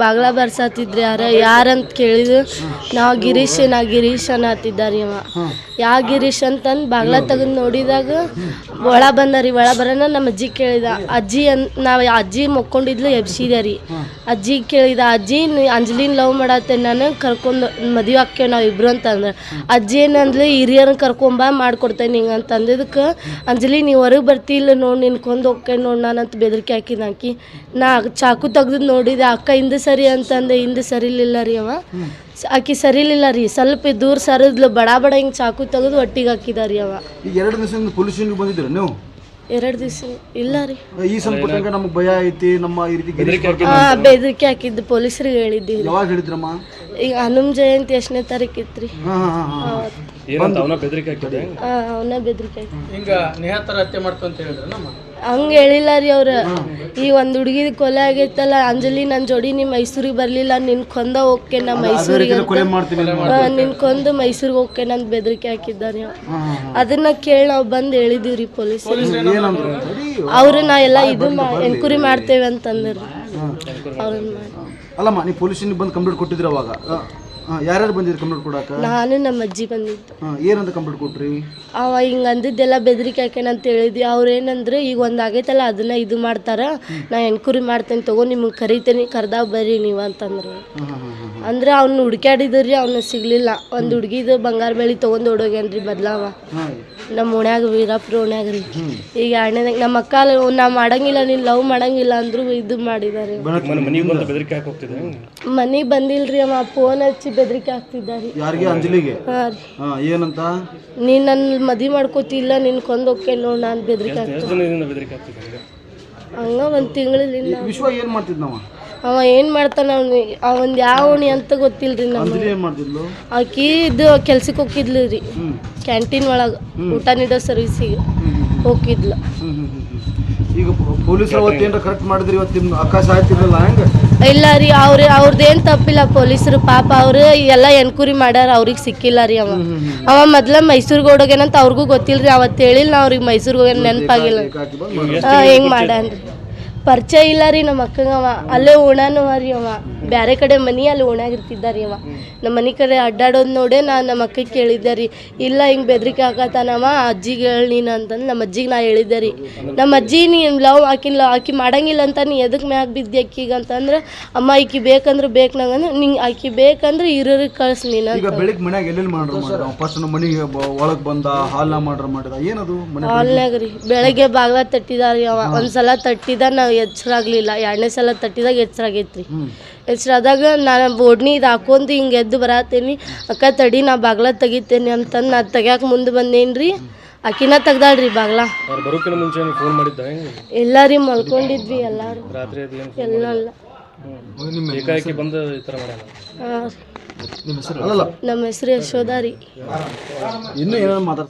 ಬಾಗ್ಲ ಬರ್ಸಾತಿದ್ರಿ ಯಾರಂತ ಕೇಳಿದ್ರು ನಾವು ಗಿರೀಶ್ ಅನ್ನತ್ತಿದ್ದಾರಿ ಅವ ಯಾವ ಗಿರೀಶ್ ಅಂತಂದು ಬಾಗ್ಲ ತೆಗೆದು ನೋಡಿದಾಗ ಒಳ ಬಂದಾರಿ. ಒಳ ಬರೋಣ ನಮ್ಮ ಅಜ್ಜಿ ಕೇಳಿದ. ನಾವು ಅಜ್ಜಿ ಮಕ್ಕೊಂಡಿದ್ಲು ಎಬ್ಸಿದೆ ರೀ. ಅಜ್ಜಿ ಕೇಳಿದ, ಅಜ್ಜಿ ಅಂಜಲಿನ ಲವ್ ಮಾಡತ್ತೆ, ನಾನು ಕರ್ಕೊಂಡು ಮದುವೆ ಹಾಕ್ಯವ್ ನಾವು ಇಬ್ರು ಅಂತಂದ್ರೆ. ಅಜ್ಜಿ ಏನಂದ್ಲು, ಹಿರಿಯರನ್ನ ಕರ್ಕೊಂಬ ಮಾಡ್ಕೊಡ್ತೇನೆ ಹಿಂಗೆ ಅಂತ ಅಂದಿದ್ದಕ್ಕೆ, ಅಂಜಲಿ ನೀವು ಹೊರಗೆ ಬರ್ತಿಲ್ಲ ನೋಡಿ, ನಿನ್ಕೊಂದು ಹೋಗ್ತೇನೆ ನೋಡಿ ನಾನಂತ ಬೆದರಿಕೆ ಹಾಕಿದ. ಆಕಿ ನಾ ಚಾಕು ತೆಗ್ದು ನೋಡಿದೆ, ಅಕ್ಕ ಹಿಂದೆ ಸರಿ ಅಂತಂದೆ. ಹಿಂದೆ ಸರಿಲಿಲ್ಲ ರೀ ಅವ. ಆಕಿ ಸರಿಲಿಲ್ಲ ರೀ, ಸ್ವಲ್ಪ ದೂರ ಸರಿದ್ಲು, ಬಡ ಹಿಂಗೆ ಚಾಕು ತೆಗೆದು ಒಟ್ಟಿಗೆ ಹಾಕಿದಾರಿ ಅವ. ಈಗ 2 ದಿವಸದಿಂದ ಪೊಲೀಸ್ ಸ್ಟೇಷನ್ಗೆ ಬಂದಿದ್ದೀರಾ ನೀವು? 2 ದಿವಸ ಇಲ್ಲ ರೀ. ಈ ಸಂಪರ್ಕ ನಮಗೆ ಭಯ ಐತಿ, ನಮ್ಮ ಈ ರೀತಿ ಬೆದರಿಕೆ ಹಾಕಿದ್ದು ಪೊಲೀಸರಿಗೆ ಹೇಳಿದ್ದೀವಿ. ಯಾವಾಗ ಹೇಳಿದ್ರಮ್ಮ? ಈಗ ಹನುಮ ಜಯಂತಿ ಎಷ್ಟನೇ ತಾರೀಕು ಇತ್ರಿ? ಅವನ ಬೆದರಿಕೆ ಹಾಕಿದ್ದೆ. ಅವನ ಬೆದರಿಕೆ ಹಿಂಗ ನೇಹತರ ಹತ್ಯೆ ಮಾಡ್ತು ಅಂತ ಹೇಳಿದ್ರ ನಮ್ಮ ಹಂಗೆ ಹೇಳಿಲ್ಲ ರೀ ಅವ್ರು. ಈ ಒಂದು ಹುಡುಗಿ ಕೊಲೆ ಆಗೈತಲ್ಲ ಅಂಜಲಿ, ನನ್ನ ಜೋಡಿ ನೀ ಮೈಸೂರಿಗೆ ಬರಲಿಲ್ಲ, ನಿನ್ ಕೊಂದ ಹೋಗ್ಕೆ ನಾ ಮೈಸೂರಿಗೆ, ನಿನ್ ಕೊಂದು ಮೈಸೂರಿಗೆ ಹೋಗ್ಕೆ ನಂದು ಬೆದರಿಕೆ ಹಾಕಿದ್ದಾರೆ. ಅದನ್ನ ಕೇಳಿ ನಾವು ಬಂದು ಹೇಳಿದೀವಿ ಪೊಲೀಸ್ ಅವ್ರು. ನಾ ಎಲ್ಲ ಇದು ಎನ್ಕ್ವೈರಿ ಮಾಡ್ತೇವೆ ಅಂತಂದ್ರಿ ಅವ್ರನ್ನ. ಅಲ್ಲಮ್ಮ, ನೀವು ಪೊಲೀಸ್ ಸ್ಟೇಷನ್ಗೆ ಬಂದು ಕಂಪ್ಲೇಂಟ್ ಕೊಟ್ಟಿದ್ರಿ ಅವಾಗ? ಯಾರ್ಯಾರು ಬಂದಿದ್ರು ಕಂಪ್ಲೇಂಟ್ ಕೊಡಾಕ? ನಾನು ನಮ್ಮ ಅಜ್ಜಿ ಬಂದಿದ್ದು. ಏನಂತ ಕಂಪ್ಲೇಂಟ್ ಕೊಟ್ರಿ? ಅವ ಹಿಂಗೆ ಅಂದಿದ್ದೆಲ್ಲ ಬೆದರಿಕೆ ಹಾಕೇನಂತ ಹೇಳಿದ್ವಿ. ಅವ್ರು ಏನಂದ್ರೆ, ಈಗ ಒಂದು ಆಗೈತಲ್ಲ ಅದನ್ನ ಇದು ಮಾಡ್ತಾರ, ನಾ ಎನ್ಕ್ವೈರಿ ಮಾಡ್ತೇನೆ ತಗೋ, ನಿಮಗೆ ಕರಿತೇನೆ, ಕರ್ದಾಗ ಬರ್ರಿ ನೀವು ಅಂತಂದ್ರು. ಅಂದ್ರೆ ಅವ್ನ ಹುಡ್ಕ್ಯಾಡಿದ್ರಿ, ಅವ್ನ ಸಿಗ್ಲಿಲ್ಲ. ಒಂದು ಹುಡುಗಿದು ಬಂಗಾರ ಬೆಳಿ ತೊಗೊಂಡು ಓಡೋಗ್ಯಾನ್ರಿ ಬದ್ಲಾವ ನಮ್ಮ ಓಣ್ಯಾಗ, ವೀರಾಪುರ ಓಣ್ಯಾಗ ರೀ. ಈಗ 2ನೇದಾಗ ನಮ್ಮ ಅಕ್ಕ ನಾ ಮಾಡಂಗಿಲ್ಲ, ನೀನು ಲವ್ ಮಾಡಂಗಿಲ್ಲ ಅಂದ್ರು ಇದು ಮಾಡಿದ್ದಾರೆ. ಮನೆಗೆ ಬಂದಿಲ್ರಿ ಅವ, ಫೋನ್ ಹಚ್ಚಿ ಬೆದರಿಕೆ ಹಾಕ್ತಿದ್ದಾರಿ. ಯಾರಿಗೆ? ಅಂಜಲಿಗೆ? ಏನಂತ? ನೀನ್ ನನ್ನ ಮದುವೆ ಮಾಡ್ಕೋತಿಲ್ಲ, ನಿನ್ ಕೊಂದ್ ಹೋಗ್ತೇನೆ ನೋಡ್, ನಾನು ಬೆದರಿಕೆ ಹಾಕ್ತಿದ್ದೆ. ಹಂಗ 1 ತಿಂಗಳಿಂದ. ವಿಶ್ವ ಏನ್ ಮಾಡ್ತಿದ್ನವ? ಅವ ಏನ್ ಮಾಡ್ತಾನ, ಅವನ್ ಯಾವ ಓಣಿ ಅಂತ ಗೊತ್ತಿಲ್ರಿ ನಮ್ಗೆ. ಆಕಿ ಇದು ಕೆಲ್ಸಕ್ಕೆ ಹೋಗಿದ್ಲು ರೀ, ಕ್ಯಾಂಟೀನ್ ಒಳಗೆ ಊಟ ನೀಡೋ ಸರ್ವಿಸಿಗೆ ಹೋಗಿದ್ಲು. ಈಗ ಪೊಲೀಸರು ಅವತ್ತೇನು ಕರೆಕ್ಟ್ ಮಾಡಿದ್ರಿ, ಇವತ್ತು ನಿಮ್ಮ ಅಕ್ಕ ಸಾಯ್ತಿರಲ್ಲ ಹೆಂಗೆ? ಇಲ್ಲ ರೀ, ಅವ್ರದ್ದೇನು ತಪ್ಪಿಲ್ಲ. ಪೊಲೀಸರು ಪಾಪ ಅವ್ರು ಎಲ್ಲ ಎನ್ಕ್ವೈರಿ ಮಾಡ್ಯಾರ, ಅವ್ರಿಗೆ ಸಿಕ್ಕಿಲ್ಲ ರೀ. ಅವ ಮೊದ್ಲ ಮೈಸೂರಿಗೆ ಹೋಗೋಗೇನಂತ ಅವ್ರಿಗೂ ಗೊತ್ತಿಲ್ರಿ. ಅವತ್ತು ಹೇಳಿಲ್ಲ ನಾ ಅವ್ರಿಗೆ ಮೈಸೂರಿಗೆ ಹೋಗ್ಯಾನ, ನೆನಪಾಗಿಲ್ಲ. ಹೆಂಗೆ ಮಾಡ್ಯಾನ್ರಿ, ಪರಿಚಯ ಇಲ್ಲ ರೀ ನಮ್ಮ ಅಕ್ಕಂಗೆ. ಅವ ಅಲ್ಲೇ ಓಣಾನವ ರೀ, ಅವ ಬೇರೆ ಕಡೆ ಮನೆ ಅಲ್ಲಿ ಓಣ್ಯಾಗಿರ್ತಿದ್ದ ರೀ. ಅವ ನಮ್ಮ ಮನೆ ಕಡೆ ಅಡ್ಡಾಡೋದು ನೋಡೇ ನಾನು ನಮ್ಮ ಅಕ್ಕಗೆ ಕೇಳಿದ್ದೆ ರೀ. ಇಲ್ಲ ಹಿಂಗೆ ಬೆದರಿಕೆ ಹಾಕತ್ತಾನವ, ಅಜ್ಜಿಗೆ ಹೇಳಿ ನೀನು ಅಂತಂದು ನಮ್ಮ ಅಜ್ಜಿಗೆ ನಾ ಹೇಳಿದ್ದೆ ರೀ. ನಮ್ಮ ಅಜ್ಜಿ ನೀನು ಆಕಿ ಮಾಡಂಗಿಲ್ಲ ಅಂತ ನೀ ಎದಕ್ಕೆ ಮ್ಯಾಗ ಬಿದ್ದಿ ಅಕ್ಕಿಗೆ ಅಂತಂದ್ರೆ, ಅಮ್ಮ ಈಕಿ ಬೇಕಂದ್ರೆ ಬೇಕು ನಂಗಂದ್ರೆ, ನಿಂಗೆ ಆಕಿ ಬೇಕಂದ್ರೆ ಇರೋರಿಗೆ ಕಳ್ಸಿ ನೀನು. ಈಗ ಬೆಳಿಗ್ಗೆ ಮನ್ಯಾಗ ಎಲ್ಲೆಲ್ಲಿ ಮಾಡ್ರ ಫಸ್ಟ್ ನಮ್ಮ ಮನೆಗೆ ಒಳಗೆ ಬಂದ ಹಾಲ್ನ ಮಾಡಿದ ಏನದು? ಹಾಲ್ನಾಗ ರೀ ಬೆಳಗ್ಗೆ ಬಾಗ್ಲ ತಟ್ಟಿದಾರಿ. ಅವ ಒಂದ್ಸಲ ತಟ್ಟಿದ, ನಾವು ಎಚ್ಚರಾಗ್ಲಿಲ್ಲ. 2ನೇ ಸಲ ತಟ್ಟಿದಾಗ ಎಚ್ಚರಾಗೈತ್ರಿ. ಎಚ್ಚರಾದಾಗ ನಾನು ಬೋಡ್ನಿ ಇದು ಹಾಕೊಂಡು ಹಿಂಗೆ ಎದ್ದು ಬರತ್ತೇನಿ. ಅಕ್ಕ ತಡಿ ನಾ ಬಾಗ್ಲ ತೆಗಿತೇನೆ ಅಂತಂದು ನಾ ತೆಗ್ಯಾಕೆ ಮುಂದೆ ಬಂದೇನ್ರಿ. ಆಕಿನ ತೆಗ್ದಾಳ್ರಿ ಬಾಗ್ಲ. ಎಲ್ಲ ರೀ ಮಲ್ಕೊಂಡಿದ್ವಿ ಎಲ್ಲಾರು. ಎಲ್ಲ ನಮ್ಮ ಹೆಸರು ಯಶೋಧ ರೀ. ಇನ್ನೂ ಏನಾದ್ರು ಮಾತಾಡ್ತಾರೆ?